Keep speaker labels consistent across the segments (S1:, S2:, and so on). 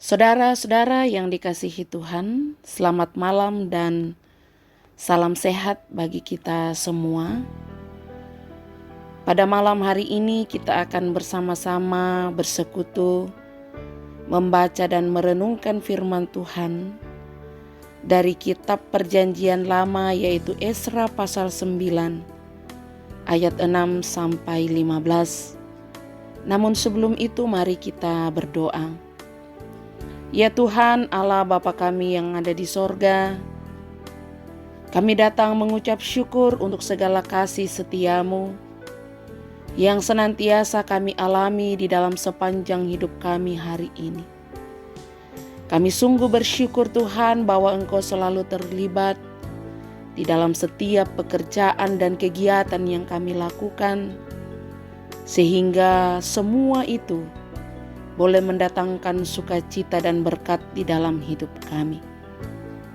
S1: Saudara-saudara yang dikasihi Tuhan, selamat malam dan salam sehat bagi kita semua. Pada malam hari ini kita akan bersama-sama bersekutu, membaca dan merenungkan firman Tuhan dari kitab Perjanjian Lama, yaitu Esra pasal 9 ayat 6 sampai 15. Namun sebelum itu mari kita berdoa. Ya Tuhan Allah Bapa kami yang ada di sorga, kami datang mengucap syukur untuk segala kasih setiamu yang senantiasa kami alami di dalam sepanjang hidup kami hari ini. Kami sungguh bersyukur Tuhan bahwa Engkau selalu terlibat di dalam setiap pekerjaan dan kegiatan yang kami lakukan, sehingga semua itu boleh mendatangkan sukacita dan berkat di dalam hidup kami.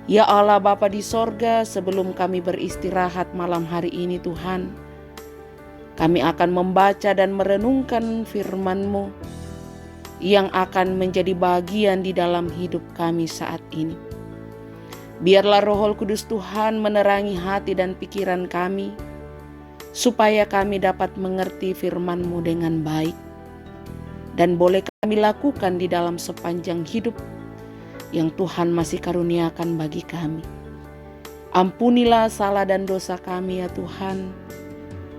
S1: Ya Allah Bapa di sorga, sebelum kami beristirahat malam hari ini Tuhan, kami akan membaca dan merenungkan firman-Mu yang akan menjadi bagian di dalam hidup kami saat ini. Biarlah Roh Kudus Tuhan menerangi hati dan pikiran kami, supaya kami dapat mengerti firman-Mu dengan baik, dan boleh kami lakukan di dalam sepanjang hidup yang Tuhan masih karuniakan bagi kami. Ampunilah salah dan dosa kami ya Tuhan,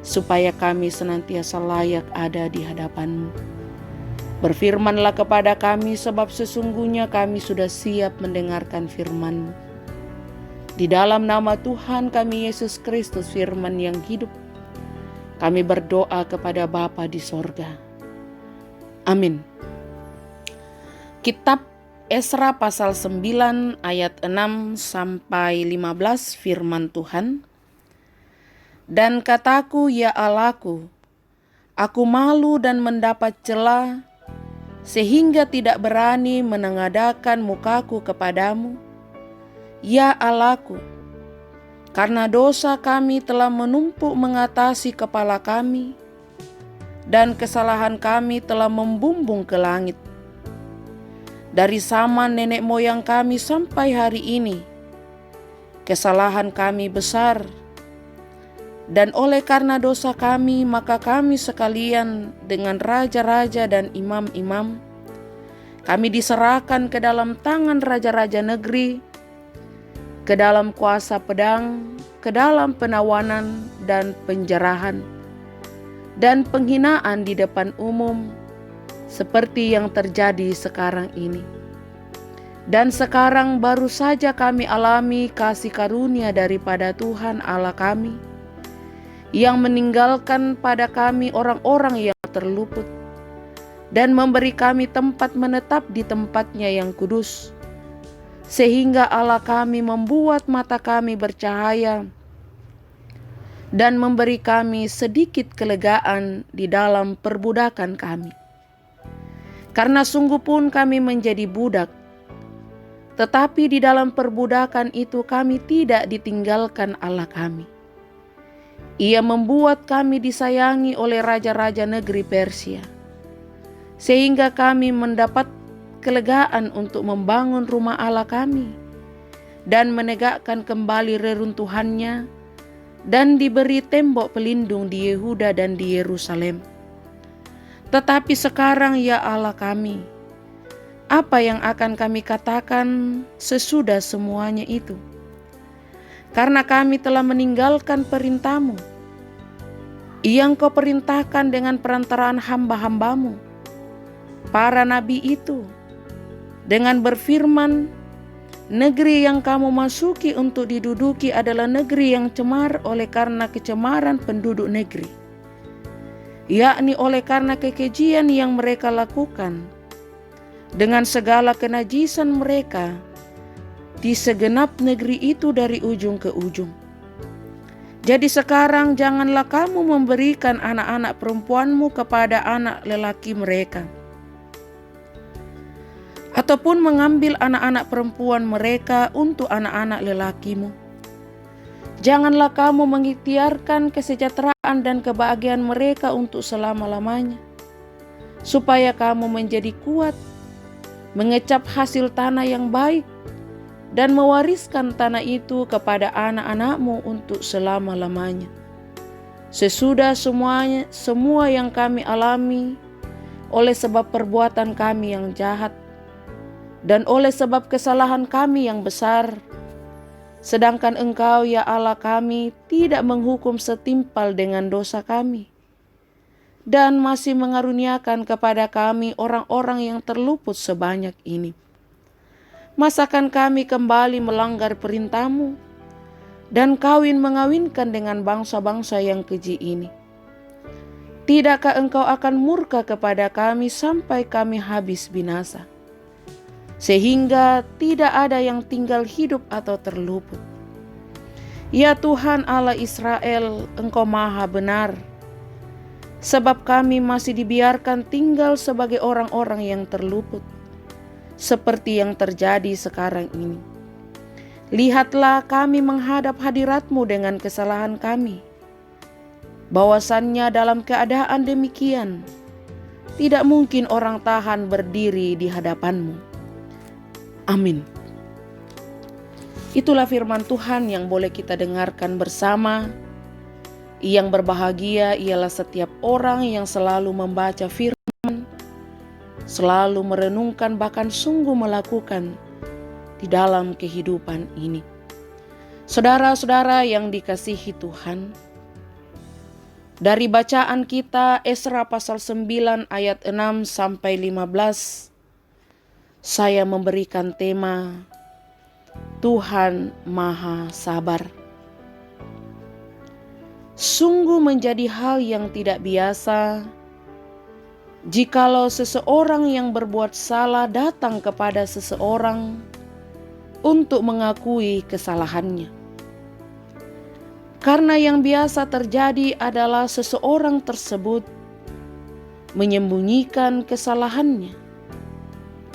S1: supaya kami senantiasa layak ada di hadapan-Mu. Berfirmanlah kepada kami, sebab sesungguhnya kami sudah siap mendengarkan firman-Mu. Di dalam nama Tuhan kami Yesus Kristus, firman yang hidup, kami berdoa kepada Bapa di sorga. Amin. Kitab Esra pasal 9 ayat 6 sampai 15 firman Tuhan. Dan kataku, ya Allahku, aku malu dan mendapat cela, sehingga tidak berani menengadakan mukaku kepadamu. Ya Allahku, karena dosa kami telah menumpuk mengatasi kepala kami, dan kesalahan kami telah membumbung ke langit. Dari zaman nenek moyang kami sampai hari ini, kesalahan kami besar. Dan oleh karena dosa kami, maka kami sekalian dengan raja-raja dan imam-imam, kami diserahkan ke dalam tangan raja-raja negeri, ke dalam kuasa pedang, ke dalam penawanan dan penjarahan, dan penghinaan di depan umum, seperti yang terjadi sekarang ini. Dan sekarang baru saja kami alami kasih karunia daripada Tuhan Allah kami, yang meninggalkan pada kami orang-orang yang terluput, dan memberi kami tempat menetap di tempatnya yang kudus, sehingga Allah kami membuat mata kami bercahaya, dan memberi kami sedikit kelegaan di dalam perbudakan kami. Karena sungguh pun kami menjadi budak, tetapi di dalam perbudakan itu kami tidak ditinggalkan Allah kami. Ia membuat kami disayangi oleh raja-raja negeri Persia, sehingga kami mendapat kelegaan untuk membangun rumah Allah kami, dan menegakkan kembali reruntuhannya, dan diberi tembok pelindung di Yehuda dan di Yerusalem. Tetapi sekarang ya Allah kami, apa yang akan kami katakan sesudah semuanya itu? Karena kami telah meninggalkan perintah-Mu, yang Kau perintahkan dengan perantaraan hamba-hamba-Mu, para nabi itu, dengan berfirman, negeri yang kamu masuki untuk diduduki adalah negeri yang cemar oleh karena kecemaran penduduk negeri, yakni oleh karena kekejian yang mereka lakukan, dengan segala kenajisan mereka di segenap negeri itu dari ujung ke ujung. Jadi sekarang janganlah kamu memberikan anak-anak perempuanmu kepada anak lelaki mereka, ataupun mengambil anak-anak perempuan mereka untuk anak-anak lelakimu. Janganlah kamu mengikhtiarkan kesejahteraan dan kebahagiaan mereka untuk selama-lamanya, supaya kamu menjadi kuat mengecap hasil tanah yang baik, dan mewariskan tanah itu kepada anak-anakmu untuk selama-lamanya. Sesudah semua yang kami alami oleh sebab perbuatan kami yang jahat, dan oleh sebab kesalahan kami yang besar, sedangkan Engkau ya Allah kami tidak menghukum setimpal dengan dosa kami, dan masih mengaruniakan kepada kami orang-orang yang terluput sebanyak ini. Masakan kami kembali melanggar perintah-Mu dan mengawinkan dengan bangsa-bangsa yang keji ini? Tidakkah Engkau akan murka kepada kami sampai kami habis binasa, sehingga tidak ada yang tinggal hidup atau terluput? Ya Tuhan Allah Israel, Engkau maha benar, sebab kami masih dibiarkan tinggal sebagai orang-orang yang terluput, seperti yang terjadi sekarang ini. Lihatlah, kami menghadap hadirat-Mu dengan kesalahan kami. Bahwasannya dalam keadaan demikian, tidak mungkin orang tahan berdiri di hadapan-Mu. Amin. Itulah firman Tuhan yang boleh kita dengarkan bersama. Yang berbahagia ialah setiap orang yang selalu membaca firman, selalu merenungkan, bahkan sungguh melakukan di dalam kehidupan ini. Saudara-saudara yang dikasihi Tuhan, dari bacaan kita Esra pasal 9 ayat 6 sampai 15, saya memberikan tema Tuhan Maha Sabar. Sungguh menjadi hal yang tidak biasa jikalau seseorang yang berbuat salah datang kepada seseorang untuk mengakui kesalahannya. Karena yang biasa terjadi adalah seseorang tersebut menyembunyikan kesalahannya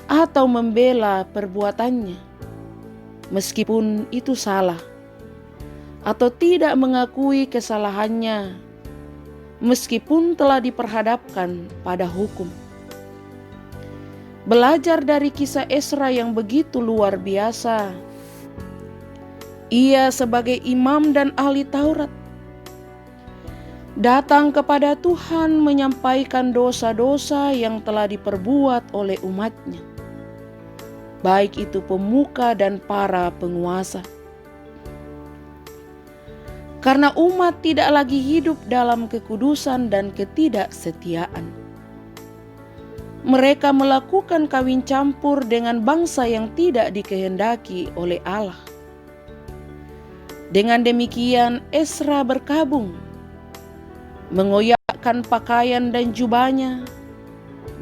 S1: atau membela perbuatannya, meskipun itu salah, atau tidak mengakui kesalahannya meskipun telah diperhadapkan pada hukum. Belajar dari kisah Esra yang begitu luar biasa, ia sebagai imam dan ahli Taurat datang kepada Tuhan menyampaikan dosa-dosa yang telah diperbuat oleh umatnya, baik itu pemuka dan para penguasa. Karena umat tidak lagi hidup dalam kekudusan dan ketidaksetiaan. Mereka melakukan kawin campur dengan bangsa yang tidak dikehendaki oleh Allah. Dengan demikian Esra berkabung, mengoyakkan pakaian dan jubahnya,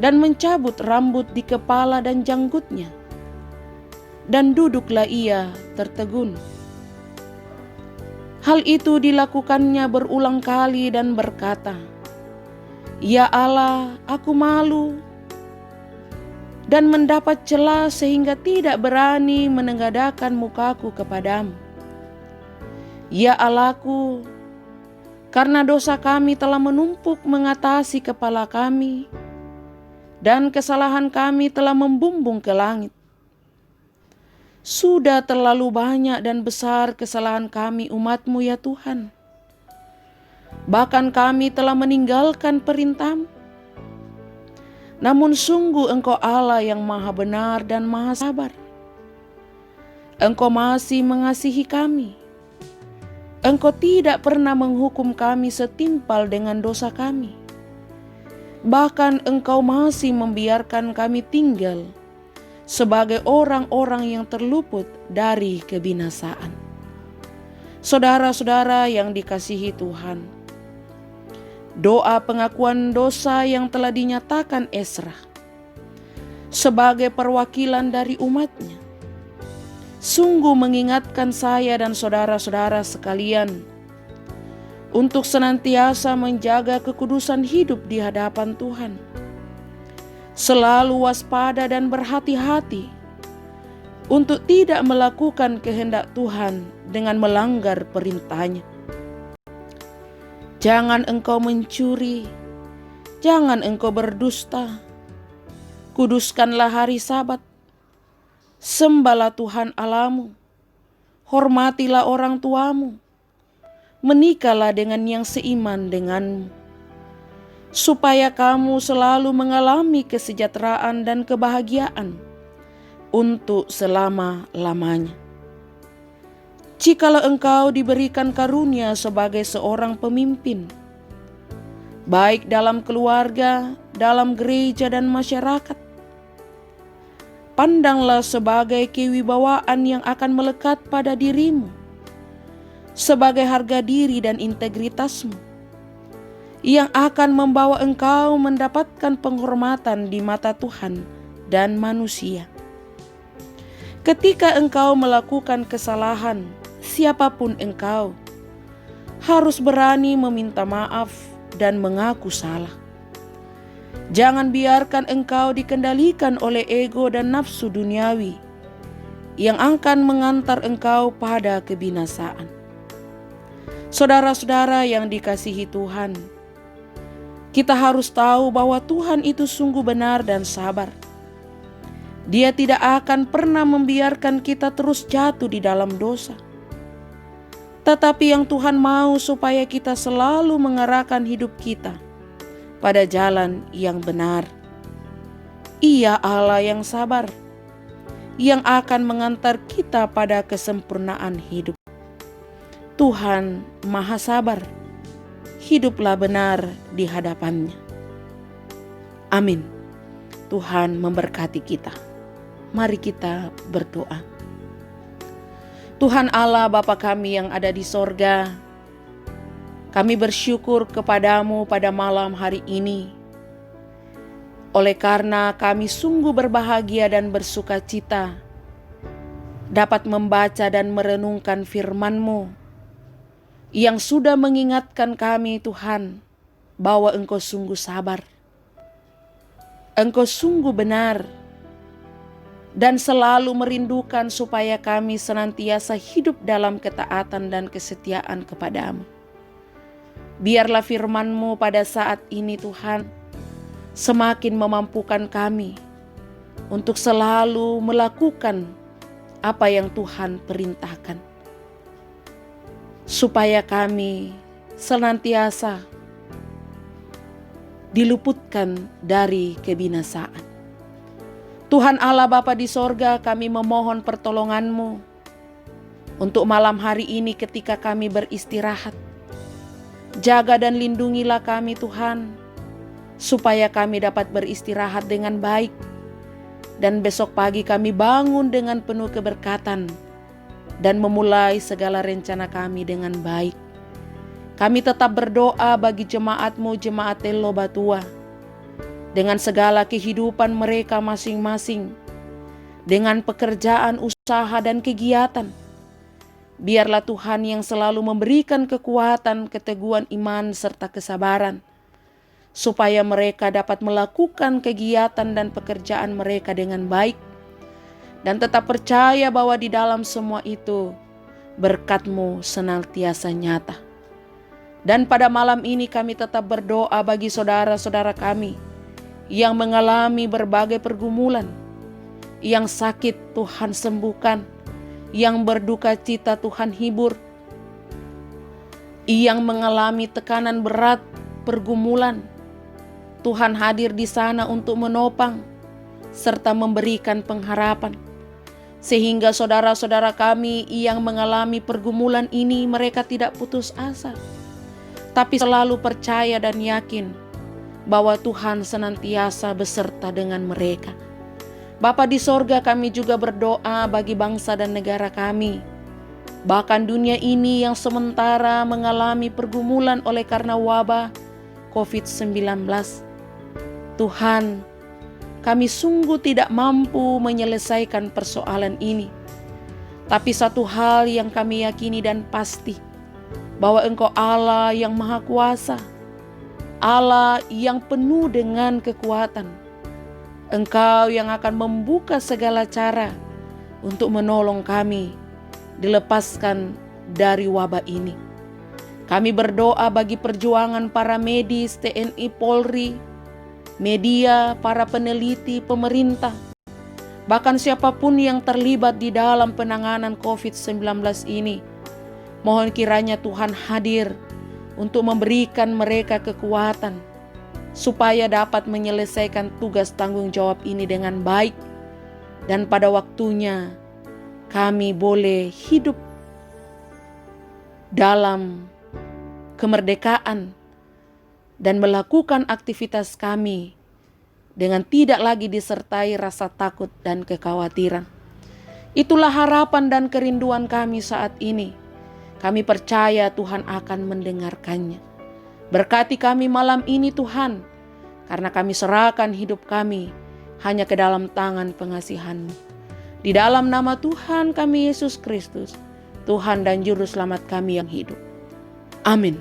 S1: dan mencabut rambut di kepala dan janggutnya. Dan duduklah ia tertegun. Hal itu dilakukannya berulang kali dan berkata, "Ya Allah, aku malu," dan mendapat celah sehingga tidak berani menengadahkan mukaku kepadamu. Ya Allahku, karena dosa kami telah menumpuk mengatasi kepala kami, dan kesalahan kami telah membumbung ke langit. Sudah terlalu banyak dan besar kesalahan kami umat-Mu ya Tuhan. Bahkan kami telah meninggalkan perintah-Mu. Namun sungguh Engkau Allah yang maha benar dan maha sabar. Engkau masih mengasihi kami. Engkau tidak pernah menghukum kami setimpal dengan dosa kami. Bahkan Engkau masih membiarkan kami tinggal sebagai orang-orang yang terluput dari kebinasaan. Saudara-saudara yang dikasihi Tuhan, doa pengakuan dosa yang telah dinyatakan Esra sebagai perwakilan dari umatnya sungguh mengingatkan saya dan saudara-saudara sekalian untuk senantiasa menjaga kekudusan hidup di hadapan Tuhan, selalu waspada dan berhati-hati untuk tidak melakukan kehendak Tuhan dengan melanggar perintah-Nya. Jangan engkau mencuri, jangan engkau berdusta, kuduskanlah hari Sabat, Sembahlah Tuhan Allahmu, hormatilah orang tuamu, menikahlah dengan yang seiman denganmu, supaya kamu selalu mengalami kesejahteraan dan kebahagiaan untuk selama-lamanya. Jikalau engkau diberikan karunia sebagai seorang pemimpin, baik dalam keluarga, dalam gereja dan masyarakat, pandanglah sebagai kewibawaan yang akan melekat pada dirimu, sebagai harga diri dan integritasmu, yang akan membawa engkau mendapatkan penghormatan di mata Tuhan dan manusia. Ketika engkau melakukan kesalahan, siapapun engkau, harus berani meminta maaf dan mengaku salah. Jangan biarkan engkau dikendalikan oleh ego dan nafsu duniawi yang akan mengantar engkau pada kebinasaan. Saudara-saudara yang dikasihi Tuhan, kita harus tahu bahwa Tuhan itu sungguh benar dan sabar. Dia tidak akan pernah membiarkan kita terus jatuh di dalam dosa. Tetapi yang Tuhan mau supaya kita selalu mengarahkan hidup kita pada jalan yang benar. Ia Allah yang sabar, yang akan mengantar kita pada kesempurnaan hidup. Tuhan Maha Sabar, hiduplah benar di hadapannya. Amin. Tuhan memberkati kita. Mari kita berdoa. Tuhan Allah Bapa kami yang ada di sorga, kami bersyukur kepadamu pada malam hari ini, oleh karena kami sungguh berbahagia dan bersuka cita dapat membaca dan merenungkan firman-Mu yang sudah mengingatkan kami Tuhan bahwa Engkau sungguh sabar, Engkau sungguh benar, dan selalu merindukan supaya kami senantiasa hidup dalam ketaatan dan kesetiaan kepadamu. Biarlah firman-Mu pada saat ini Tuhan semakin memampukan kami untuk selalu melakukan apa yang Tuhan perintahkan, supaya kami senantiasa diluputkan dari kebinasaan. Tuhan Allah Bapa di sorga, kami memohon pertolongan-Mu untuk malam hari ini ketika kami beristirahat. Jaga dan lindungilah kami Tuhan, supaya kami dapat beristirahat dengan baik, dan besok pagi kami bangun dengan penuh keberkatan, dan memulai segala rencana kami dengan baik. Kami tetap berdoa bagi jemaat-Mu, jemaat Telo Batua, dengan segala kehidupan mereka masing-masing, dengan pekerjaan, usaha, dan kegiatan. Biarlah Tuhan yang selalu memberikan kekuatan, keteguhan iman, serta kesabaran, supaya mereka dapat melakukan kegiatan dan pekerjaan mereka dengan baik, dan tetap percaya bahwa di dalam semua itu berkat-Mu senantiasa nyata. Dan pada malam ini kami tetap berdoa bagi saudara-saudara kami yang mengalami berbagai pergumulan, yang sakit Tuhan sembuhkan, yang berduka cita Tuhan hibur, yang mengalami tekanan berat, pergumulan, Tuhan hadir di sana untuk menopang serta memberikan pengharapan, sehingga saudara-saudara kami yang mengalami pergumulan ini mereka tidak putus asa, tapi selalu percaya dan yakin bahwa Tuhan senantiasa beserta dengan mereka. Bapa di sorga, kami juga berdoa bagi bangsa dan negara kami, bahkan dunia ini yang sementara mengalami pergumulan oleh karena wabah COVID-19. Tuhan, kami sungguh tidak mampu menyelesaikan persoalan ini, tapi satu hal yang kami yakini dan pasti, bahwa Engkau Allah yang Maha Kuasa, Allah yang penuh dengan kekuatan. Engkau yang akan membuka segala cara untuk menolong kami dilepaskan dari wabah ini. Kami berdoa bagi perjuangan para medis, TNI, Polri, media, para peneliti, pemerintah, Bahkan siapapun yang terlibat di dalam penanganan COVID-19 ini, mohon kiranya Tuhan hadir untuk memberikan mereka kekuatan supaya dapat menyelesaikan tugas tanggung jawab ini dengan baik. Dan pada waktunya kami boleh hidup dalam kemerdekaan dan melakukan aktivitas kami dengan tidak lagi disertai rasa takut dan kekhawatiran. Itulah harapan dan kerinduan kami saat ini. Kami percaya Tuhan akan mendengarkannya. Berkati kami malam ini Tuhan, karena kami serahkan hidup kami hanya ke dalam tangan pengasihan-Mu. Di dalam nama Tuhan kami Yesus Kristus, Tuhan dan Juru Selamat kami yang hidup. Amin.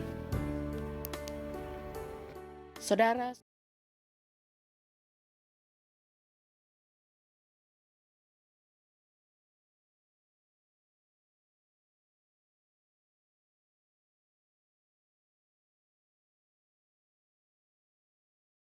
S1: Saudara,